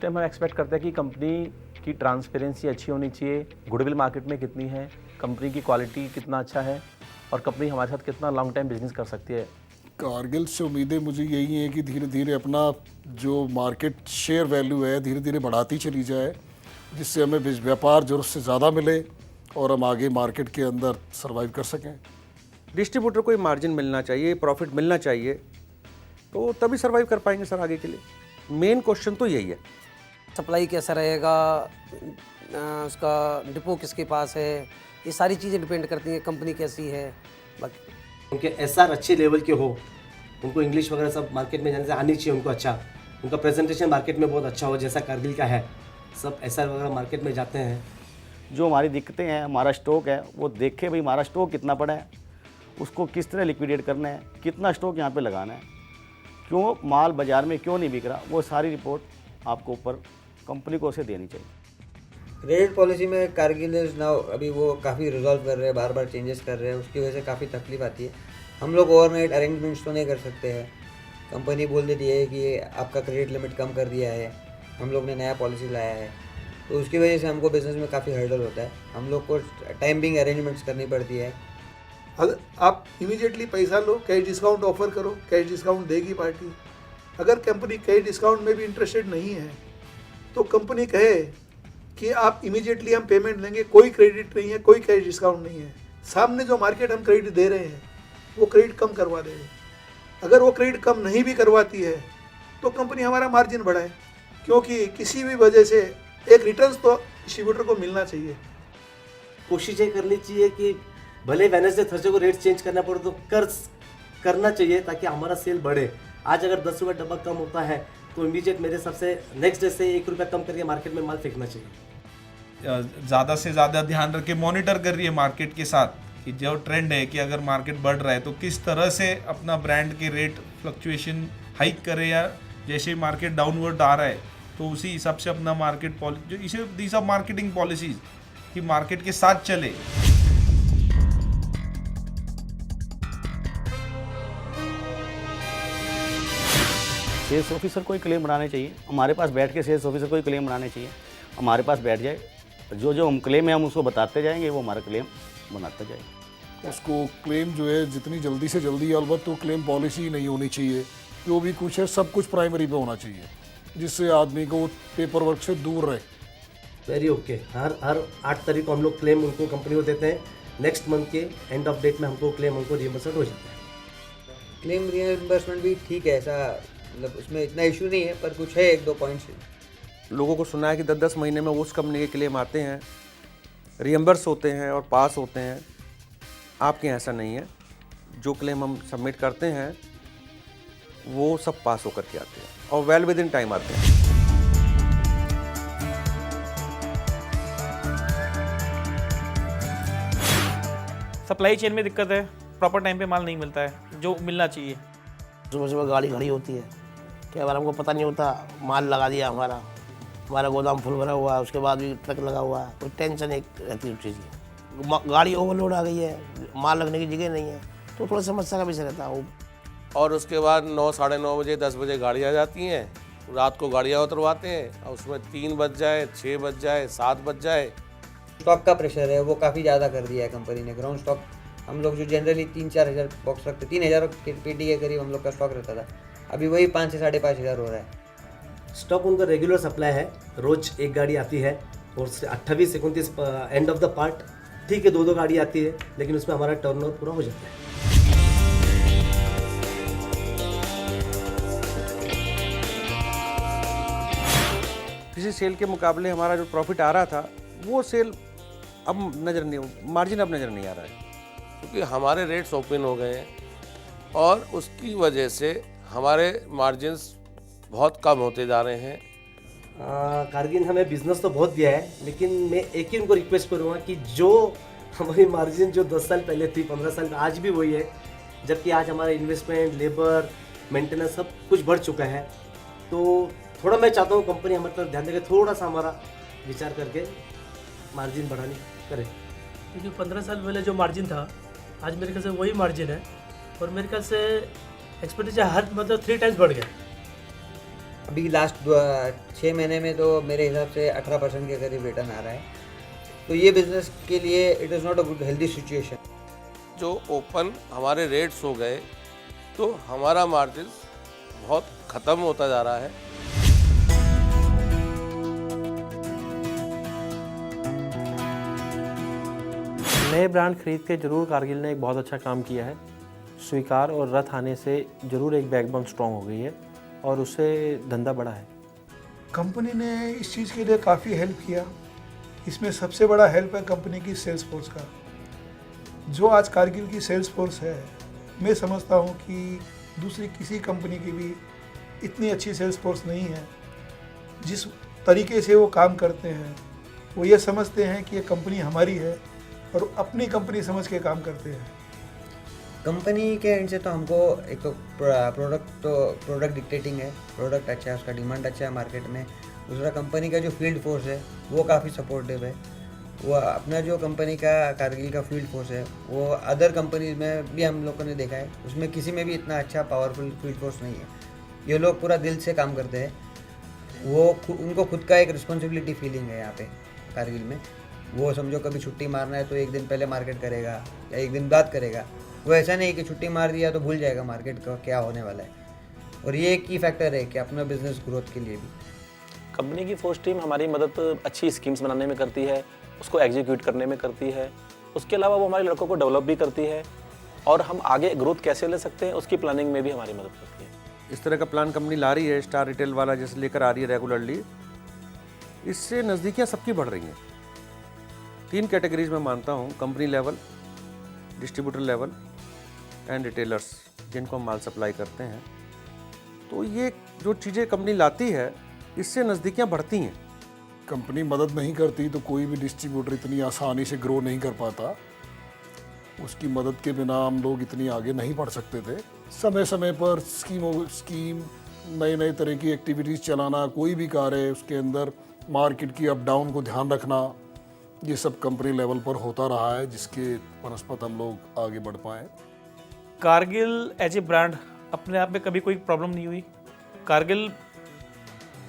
Time हम expect करते हैं कि कंपनी की ट्रांसपेरेंसी अच्छी होनी चाहिए, गुडविल मार्केट में कितनी है, कंपनी की क्वालिटी कितना अच्छा है और कंपनी हमारे साथ कितना लॉन्ग टाइम बिजनेस कर सकती है। कारगिल से उम्मीदें मुझे यही हैं कि धीरे धीरे अपना जो मार्केट शेयर वैल्यू है धीरे धीरे बढ़ाती चली जाए, जिससे हमें व्यापार ज़रूरत से ज़्यादा मिले और हम आगे मार्केट के अंदर सर्वाइव कर सकें। डिस्ट्रीब्यूटर को मार्जिन मिलना चाहिए, प्रॉफिट मिलना चाहिए, तो तभी सर्वाइव कर पाएंगे सर आगे के लिए। मेन क्वेश्चन तो यही है। सप्लाई कैसा रहेगा, उसका डिपो किसके पास है, ये सारी चीज़ें डिपेंड करती हैं, कंपनी कैसी है। बाकी उनके एसआर अच्छे लेवल के हो, उनको इंग्लिश वगैरह सब मार्केट में जाने से आनी चाहिए उनको अच्छा, उनका प्रेजेंटेशन मार्केट में बहुत अच्छा हो, जैसा कारगिल का है। सब एसआर वगैरह मार्केट में जाते हैं। जो हमारी दिक्कतें हैं, हमारा स्टॉक है, वो देखे भाई हमारा स्टॉक कितना पड़ा है, उसको किस तरह लिक्विडेट करना है, कितना स्टॉक यहाँ पे लगाना है, क्यों माल बाज़ार में क्यों नहीं बिक रहा, वो सारी रिपोर्ट आपको ऊपर कंपनी को उसे देनी चाहिए। क्रेडिट पॉलिसी में कारगिल इज नाउ अभी वो काफ़ी रिजॉल्व कर रहे हैं, बार बार चेंजेस कर रहे हैं, उसकी वजह से काफ़ी तकलीफ आती है। हम लोग ओवरनाइट अरेंजमेंट्स तो नहीं कर सकते हैं। कंपनी बोल देती है कि आपका क्रेडिट लिमिट कम कर दिया है, हम लोग ने नया पॉलिसी लाया है, तो उसकी वजह से हमको बिज़नेस में काफ़ी हर्डल होता है। हम लोग को टाइम बिंग अरेंजमेंट्स करनी पड़ती है। अगर आप इमीडिएटली पैसा लो, कैश डिस्काउंट ऑफर करो, कैश डिस्काउंट देगी पार्टी। अगर कंपनी कैश डिस्काउंट में भी इंटरेस्टेड नहीं है तो कंपनी कहे कि आप इमीडिएटली हम पेमेंट लेंगे, कोई क्रेडिट नहीं है, कोई कैश डिस्काउंट नहीं है, सामने जो मार्केट हम क्रेडिट दे रहे हैं वो क्रेडिट कम करवा देंगे। अगर वो क्रेडिट कम नहीं भी करवाती है तो कंपनी हमारा मार्जिन बढ़ाए, क्योंकि किसी भी वजह से एक रिटर्न्स तो डिस्ट्रीब्यूटर को मिलना चाहिए। कोशिश ये करनी चाहिए कि भले वेडनेसडे थर्सडे को रेट चेंज करना पड़े तो करना चाहिए, ताकि हमारा सेल बढ़े। आज अगर 10 रुपये डब्बा कम होता है तो इमीडिएट मेरे हिसाब से नेक्स्ट डे से 1 रुपया कम करके मार्केट में माल फेंकना चाहिए। ज़्यादा से ज़्यादा ध्यान रख के मॉनिटर कर रही है मार्केट के साथ कि जो ट्रेंड है कि अगर मार्केट बढ़ रहा है तो किस तरह से अपना ब्रांड के रेट फ्लक्चुएशन हाइक करे, या जैसे मार्केट डाउनवर्ड आ रहा है तो उसी हिसाब से अपना मार्केट पॉलिसी, जो इसे दीज आर मार्केटिंग पॉलिसीज कि मार्केट के साथ चले। सेल्स ऑफिसर को ही क्लेम बनाने चाहिए, हमारे पास बैठ के सेल्स ऑफिसर को ही क्लेम बनाने चाहिए, हमारे पास बैठ जाए, जो हम क्लेम है हम उसको बताते जाएंगे, वो हमारा क्लेम बनाते जाएंगे। उसको क्लेम जो है जितनी जल्दी से जल्दी, अलबत्त तो क्लेम पॉलिसी नहीं होनी चाहिए, जो भी कुछ है सब कुछ प्राइमरी पे होना चाहिए, जिससे आदमी को पेपर वर्क से दूर रहे। Very okay. हर 8 तारीख को हम लोग क्लेम उनको कंपनी को देते हैं, नेक्स्ट मंथ के एंड ऑफ डेट में हमको क्लेम हमको रिइंबर्समेंट हो जाता है। क्लेम रिइंबर्समेंट भी ठीक है, ऐसा मतलब उसमें इतना इशू नहीं है, पर कुछ है 1-2 पॉइंट्स। लोगों को सुना है कि 10-10 महीने में उस कंपनी के क्लेम आते हैं, रिएम्बर्स होते हैं और पास होते हैं। आपके यहाँ ऐसा नहीं है, जो क्लेम हम सबमिट करते हैं वो सब पास होकर के आते हैं और वेल विद इन टाइम आते हैं। सप्लाई चेन में दिक्कत है, प्रॉपर टाइम पे माल नहीं मिलता है जो मिलना चाहिए। सुबह सुबह गाड़ी खड़ी होती है, क्या बार हमको पता नहीं होता, माल लगा दिया, हमारा गोदाम फुल भरा हुआ है, उसके बाद भी ट्रक लगा हुआ है, कोई टेंशन एक रहती है चीज़ की। गाड़ी ओवरलोड आ गई है, माल लगने की जगह नहीं है, तो थोड़ा समस्या का विषय रहता है। और उसके बाद 9, साढ़े 9 बजे 10 बजे गाड़ियाँ जाती हैं, रात को गाड़ियाँ उतरवाते हैं और उसमें 3 बज जाए, 6 बज जाए, 7 बज जाए। स्टॉक का प्रेशर है वो काफ़ी ज़्यादा कर दिया है कंपनी ने। ग्राउंड स्टॉक हम लोग जो जनरली 3-4 हज़ार बॉक्स रखते, 3,000 पेटी के करीब हम लोग का स्टॉक रहता था, अभी वही 5 से 5,500 हो रहा है। स्टॉक उनका रेगुलर सप्लाई है, रोज एक गाड़ी आती है और 28-29 एंड ऑफ द पार्ट ठीक है 2-2 गाड़ी आती है, लेकिन उसमें हमारा टर्नओवर पूरा हो जाता है। किसी सेल के मुकाबले हमारा जो प्रॉफिट आ रहा था वो सेल अब नज़र नहीं, मार्जिन अब नज़र नहीं आ रहा है, क्योंकि हमारे रेट्स ओपन हो गए हैं और उसकी वजह से हमारे मार्जिन्स बहुत कम होते जा रहे हैं। कारगिल हमें बिजनेस तो बहुत दिया है, लेकिन मैं एक ही उनको रिक्वेस्ट करूँगा कि जो हमारी मार्जिन जो 10 साल पहले थी, 15 साल आज भी वही है, जबकि आज हमारा इन्वेस्टमेंट, लेबर, मेंटेनेंस सब कुछ बढ़ चुका है। तो थोड़ा मैं चाहता हूँ कंपनी हमारे तरफ ध्यान देकर थोड़ा सा हमारा विचार करके मार्जिन बढ़ाने करे, क्योंकि 15 साल पहले जो मार्जिन था आज मेरे ख्याल से वही मार्जिन है, और मेरे ख्याल से एक्सपेंडिचर हर मतलब 3 टाइम्स बढ़ गया। अभी लास्ट 6 महीने में तो मेरे हिसाब से 18% के करीब रिटर्न आ रहा है। तो ये बिज़नेस के लिए it is not a good healthy situation. जो ओपन हमारे रेट्स हो गए तो हमारा मार्जिन बहुत ख़त्म होता जा रहा है। नए ब्रांड खरीद के जरूर कारगिल ने एक बहुत अच्छा काम किया है। स्वीकार और रथ आने से जरूर एक बैकबोन स्ट्रॉन्ग हो गई है और उससे धंधा बढ़ा है। कंपनी ने इस चीज़ के लिए काफ़ी हेल्प किया। इसमें सबसे बड़ा हेल्प है कंपनी की सेल्स फोर्स का। जो आज कारगिल की सेल्स फोर्स है, मैं समझता हूँ कि दूसरी किसी कंपनी की भी इतनी अच्छी सेल्स फोर्स नहीं है। जिस तरीके से वो काम करते हैं, वो ये समझते हैं कि ये कंपनी हमारी है और अपनी कंपनी समझ के काम करते हैं। कंपनी के एंड से तो हमको एक तो प्रोडक्ट डिक्टेटिंग है, प्रोडक्ट अच्छा है, उसका डिमांड अच्छा है मार्केट में। दूसरा कंपनी का जो फील्ड फोर्स है वो काफ़ी सपोर्टिव है। वो अपना जो कंपनी का कारगिल का फील्ड फोर्स है वो अदर कंपनीज में भी हम लोगों ने देखा है, उसमें किसी में भी इतना अच्छा पावरफुल फील्ड फोर्स नहीं है। ये लोग पूरा दिल से काम करते हैं। उनको खुद का एक रिस्पॉन्सिबिलिटी फीलिंग है यहाँ पे कारगिल में। वो समझो कभी छुट्टी मारना है तो एक दिन पहले मार्केट करेगा या एक दिन बाद करेगा। वो ऐसा नहीं कि छुट्टी मार दिया तो भूल जाएगा मार्केट का क्या होने वाला है। और ये एक की फैक्टर है कि अपना बिजनेस ग्रोथ के लिए भी कंपनी की फोर्स टीम हमारी मदद अच्छी स्कीम्स बनाने में करती है, उसको एग्जीक्यूट करने में करती है। उसके अलावा वो हमारे लड़कों को डेवलप भी करती है और हम आगे ग्रोथ कैसे ले सकते हैं उसकी प्लानिंग में भी हमारी मदद करती है। इस तरह का प्लान कंपनी ला रही है, स्टार रिटेल वाला जैसे लेकर आ रही है रेगुलरली। इससे नज़दीकियाँ सबकी बढ़ रही हैं। 3 कैटेगरीज में मानता हूँ, company level, distributor level and retailers, जिनको हम माल सप्लाई करते हैं। तो ये जो चीज़ें कंपनी लाती है इससे नज़दीकियाँ बढ़ती हैं। कंपनी मदद नहीं करती तो कोई भी डिस्ट्रीब्यूटर इतनी आसानी से ग्रो नहीं कर पाता। उसकी मदद के बिना हम लोग इतनी आगे नहीं बढ़ सकते थे। समय समय पर स्कीम नए तरह की एक्टिविटीज़ चलाना, कोई भी कार्य है उसके अंदर मार्केट की अप डाउन को ध्यान रखना, ये सब कंपनी लेवल पर होता रहा है, जिसके बनस्पत हम लोग आगे बढ़ पाए। कारगिल एज ए ब्रांड अपने आप में कभी कोई प्रॉब्लम नहीं हुई। कारगिल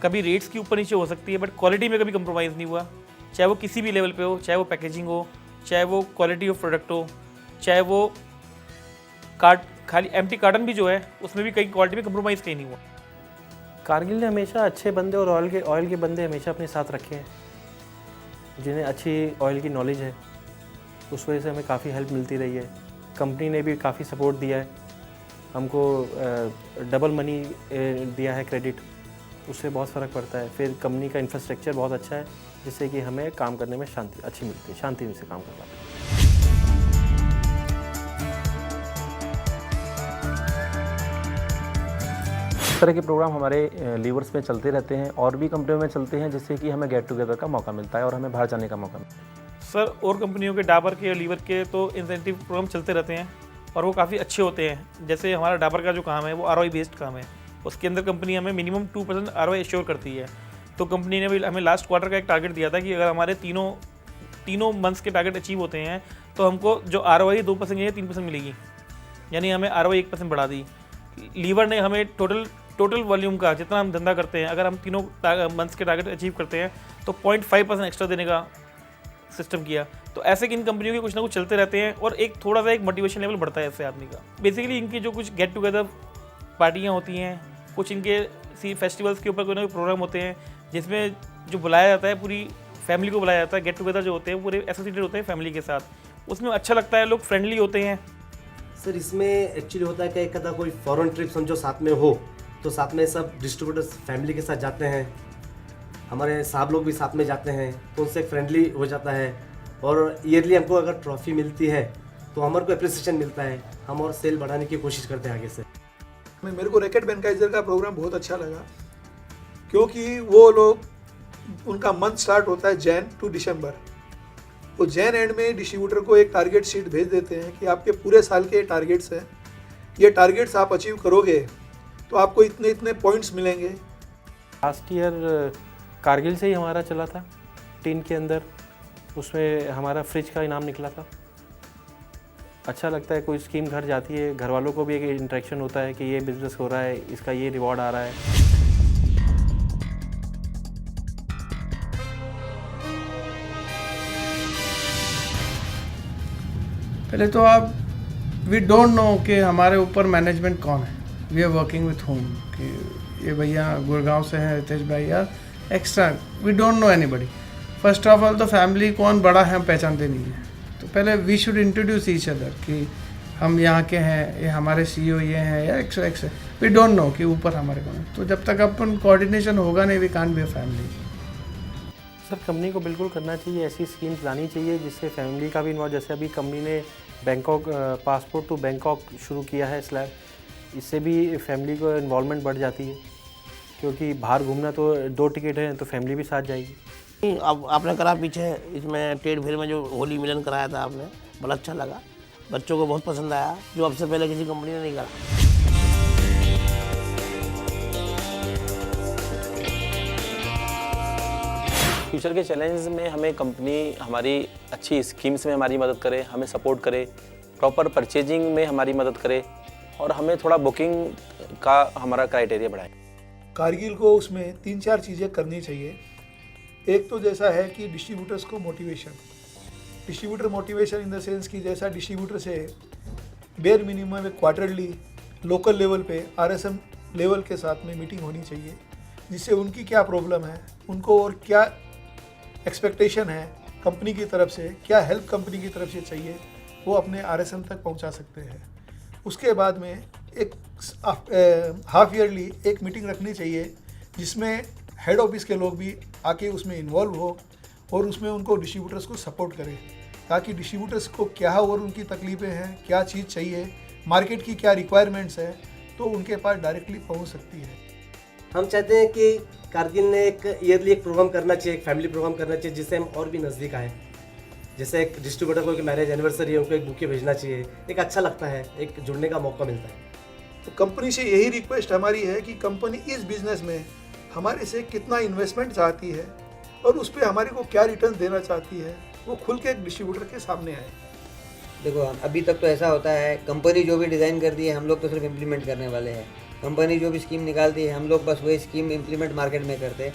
कभी रेट्स के ऊपर नीचे हो सकती है बट क्वालिटी में कभी कंप्रोमाइज़ नहीं हुआ, चाहे वो किसी भी लेवल पे हो, चाहे वो पैकेजिंग हो, चाहे वो क्वालिटी ऑफ प्रोडक्ट हो, चाहे वो खाली एम्प्टी कार्टन भी जो है उसमें भी कहीं क्वालिटी में कंप्रोमाइज़ कहीं नहीं हुआ। कारगिल ने हमेशा अच्छे बंदे और ऑयल के बंदे हमेशा अपने साथ रखे हैं, जिन्हें अच्छी ऑयल की नॉलेज है। उस वजह से हमें काफ़ी हेल्प मिलती रही है। कंपनी ने भी काफ़ी सपोर्ट दिया है हमको, डबल मनी दिया है क्रेडिट, उससे बहुत फ़र्क पड़ता है। फिर कंपनी का इंफ्रास्ट्रक्चर बहुत अच्छा है जिससे कि हमें काम करने में शांति अच्छी मिलती है, शांति से काम कर पाते हैं। इस तरह के प्रोग्राम हमारे लीवर्स में चलते रहते हैं और भी कंपनियों में चलते हैं, जिससे कि हमें गेट टुगेदर का मौका मिलता है और हमें बाहर जाने का मौका मिलता है। सर और कंपनियों के डाबर के और लीवर के तो इंसेंटिव प्रोग्राम चलते रहते हैं और वो काफ़ी अच्छे होते हैं। जैसे हमारा डाबर का जो काम है वो ROI बेस्ड काम है, उसके अंदर कंपनी हमें मिनिमम 2% ROI एश्योर करती है। तो कंपनी ने भी हमें लास्ट क्वार्टर का एक टारगेट दिया था कि अगर हमारे तीनों मंथ्स के टारगेट अचीव होते हैं तो हमको जो ROI 2% या 3% मिलेगी, यानी हमें ROI 1% बढ़ा दी। लीवर ने हमें टोटल वॉल्यूम का जितना हम धंधा करते हैं, अगर हम तीनों मंथ्स के टारगेट अचीव करते हैं तो 0.5% एक्स्ट्रा देने का सिस्टम किया। तो ऐसे कि इन कंपनियों के कुछ ना कुछ चलते रहते हैं और एक थोड़ा सा एक मोटिवेशन लेवल बढ़ता है ऐसे आदमी का। बेसिकली इनकी जो कुछ गेट टुगेदर पार्टियाँ होती हैं, कुछ इनके फेस्टिवल्स के ऊपर कोई ना कोई प्रोग्राम होते हैं जिसमें जो बुलाया जाता है, पूरी फैमिली को बुलाया जाता है। गेट टुगेदर जो होते हैं पूरे एसोसिएटेड होते हैं फैमिली के साथ, उसमें अच्छा लगता है, लोग फ्रेंडली होते हैं। सर इसमें एक्चुअली होता है कि एक आधा कोई फॉरेन ट्रिप समझो साथ में हो तो साथ में सब डिस्ट्रीब्यूटर्स फैमिली के साथ जाते हैं, हमारे साहब लोग भी साथ में जाते हैं, तो उनसे फ्रेंडली हो जाता है। और ईयरली हमको अगर ट्रॉफी मिलती है तो हमारे को अप्रिसिएशन मिलता है, हम और सेल बढ़ाने की कोशिश करते हैं आगे से। मेरे को रैकेट बेनकाइजर का प्रोग्राम बहुत अच्छा लगा, क्योंकि वो लोग, उनका मंथ स्टार्ट होता है जैन टू दिसंबर। वो जैन एंड में डिस्ट्रीब्यूटर को एक टारगेट शीट भेज देते हैं कि आपके पूरे साल के टारगेट्स हैं, ये टारगेट्स आप अचीव करोगे तो आपको इतने इतने पॉइंट्स मिलेंगे। लास्ट ईयर कारगिल से ही हमारा चला था टीन के अंदर, उसमें हमारा फ्रिज का इनाम निकला था। अच्छा लगता है, कोई स्कीम घर जाती है, घर वालों को भी एक इंटरेक्शन होता है कि ये बिज़नेस हो रहा है, इसका ये रिवॉर्ड आ रहा है। पहले तो आप वी डोंट नो कि हमारे ऊपर मैनेजमेंट कौन है, we are working with home, कि ये भैया गुड़गांव से हैं रितेश भाई या extra, we don't know anybody. First of all तो फैमिली कौन बड़ा है हम पहचानते नहीं है, तो पहले we should introduce each other कि हम यहाँ के हैं, ये हमारे CEO ये हैं या एक्स वी डोंट नो कि ऊपर हमारे कौन है। तो जब तक अपन कोऑर्डिनेशन होगा नहीं, we can't be a family. Sir company को बिल्कुल करना चाहिए, ऐसी स्कीम्स लानी चाहिए जिससे फैमिली का भी इन्वॉल्व, जैसे अभी कंपनी ने बैंकॉक पासपोर्ट टू बैंकॉक शुरू किया है स्लैब, इससे भी फैमिली को इन्वॉल्वमेंट बढ़ जाती है, क्योंकि बाहर घूमना तो 2 टिकट हैं तो फैमिली भी साथ जाएगी। अब आपने करा पीछे इसमें ट्रेड फेयर में जो होली मिलन कराया था आपने, बड़ा अच्छा लगा, बच्चों को बहुत पसंद आया, जो अब से पहले किसी कंपनी ने नहीं करा। फ्यूचर के चैलेंज में हमें कंपनी हमारी अच्छी स्कीम्स में हमारी मदद करे, हमें सपोर्ट करे, प्रॉपर परचेजिंग में हमारी मदद करे और हमें थोड़ा बुकिंग का हमारा क्राइटेरिया बढ़ाए। कारगिल को उसमें 3-4 चीज़ें करनी चाहिए। एक तो जैसा है कि डिस्ट्रीब्यूटर्स को distributor motivation in the sense कि जैसा डिस्ट्रीब्यूटर से बेयर मिनिमम एक क्वार्टरली लोकल लेवल पे RSM लेवल के साथ में मीटिंग होनी चाहिए, जिससे उनकी क्या प्रॉब्लम है, उनको और क्या एक्सपेक्टेशन है कंपनी की तरफ से, क्या हेल्प कंपनी की तरफ से चाहिए, वो अपने RSM तक पहुंचा सकते हैं। उसके बाद में एक हाफ ईयरली एक मीटिंग रखनी चाहिए जिसमें हेड ऑफिस के लोग भी आके उसमें इन्वॉल्व हो और उसमें उनको डिस्ट्रीब्यूटर्स को सपोर्ट करें, ताकि डिस्ट्रीब्यूटर्स को क्या और उनकी तकलीफ़ें हैं, क्या चीज़ चाहिए, मार्केट की क्या रिक्वायरमेंट्स है, तो उनके पास डायरेक्टली पहुंच सकती है। हम चाहते हैं कि कारगिल ने एक ईयरली एक प्रोग्राम करना चाहिए, एक फैमिली प्रोग्राम करना चाहिए, जिससे हम और भी नज़दीक आए। जैसे एक डिस्ट्रीब्यूटर को एक मैरिज एनिवर्सरी है, उनको एक बुके भेजना चाहिए, एक अच्छा लगता है, एक जुड़ने का मौका मिलता है। तो कंपनी से यही रिक्वेस्ट हमारी है कि कंपनी इस बिज़नेस में हमारे से कितना इन्वेस्टमेंट चाहती है और उस पर हमारे को क्या रिटर्न देना चाहती है, वो खुल के एक डिस्ट्रीब्यूटर के सामने आए। देखो अभी तक तो ऐसा होता है, कंपनी जो भी डिज़ाइन करती है हम लोग तो सिर्फ इम्प्लीमेंट करने वाले हैं। कंपनी जो भी स्कीम निकालती है हम लोग बस वही स्कीम इम्प्लीमेंट मार्केट में करते हैं।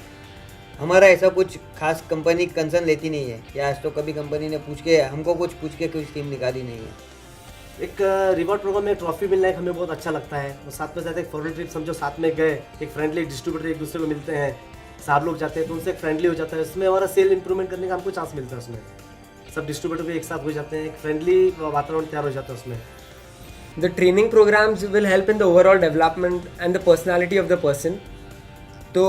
हमारा ऐसा कुछ खास कंपनी कंसर्न लेती नहीं है कि आज तो कभी कंपनी ने हमको कुछ पूछ के कोई स्कीम निकाली नहीं है। एक रिवॉर्ड प्रोग्राम में ट्रॉफी मिलना है, हमें बहुत अच्छा लगता है। और साथ में साथ एक फॉरेन ट्रिप समझो साथ में गए, एक फ्रेंडली डिस्ट्रीब्यूटर एक दूसरे को मिलते हैं, 4 लोग जाते हैं तो उनसे फ्रेंडली हो जाता है, उसमें हमारा सेल इंप्रूवमेंट करने का हमको चांस मिलता है। उसमें सब डिस्ट्रीब्यूटर भी एक साथ हो जाते हैं, एक फ्रेंडली वातावरण तैयार हो जाता है उसमें। The training programs will help in the overall development and the personality of the person. तो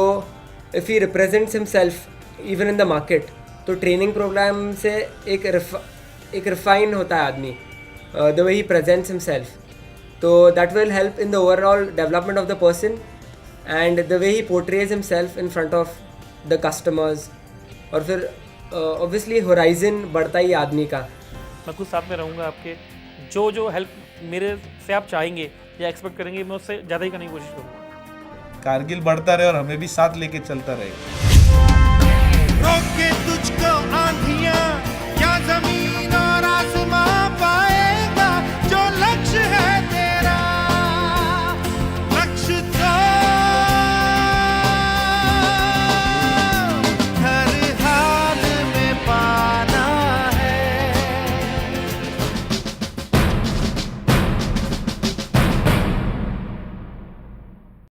if he represents himself even in the market, तो training program से एक refine होता है आदमी, the way he presents himself. तो that will help in the overall development of the person and the way he portrays himself in front of the customers. और फिर obviously horizon बढ़ता ही आदमी का। मैं खुद साथ में रहूँगा आपके, जो हेल्प मेरे से आप चाहेंगे या एक्सपेक्ट करेंगे, मैं उससे ज़्यादा ही करने की कोशिश करूँगा। कारगिल बढ़ता रहे और हमें भी साथ लेके चलता रहे।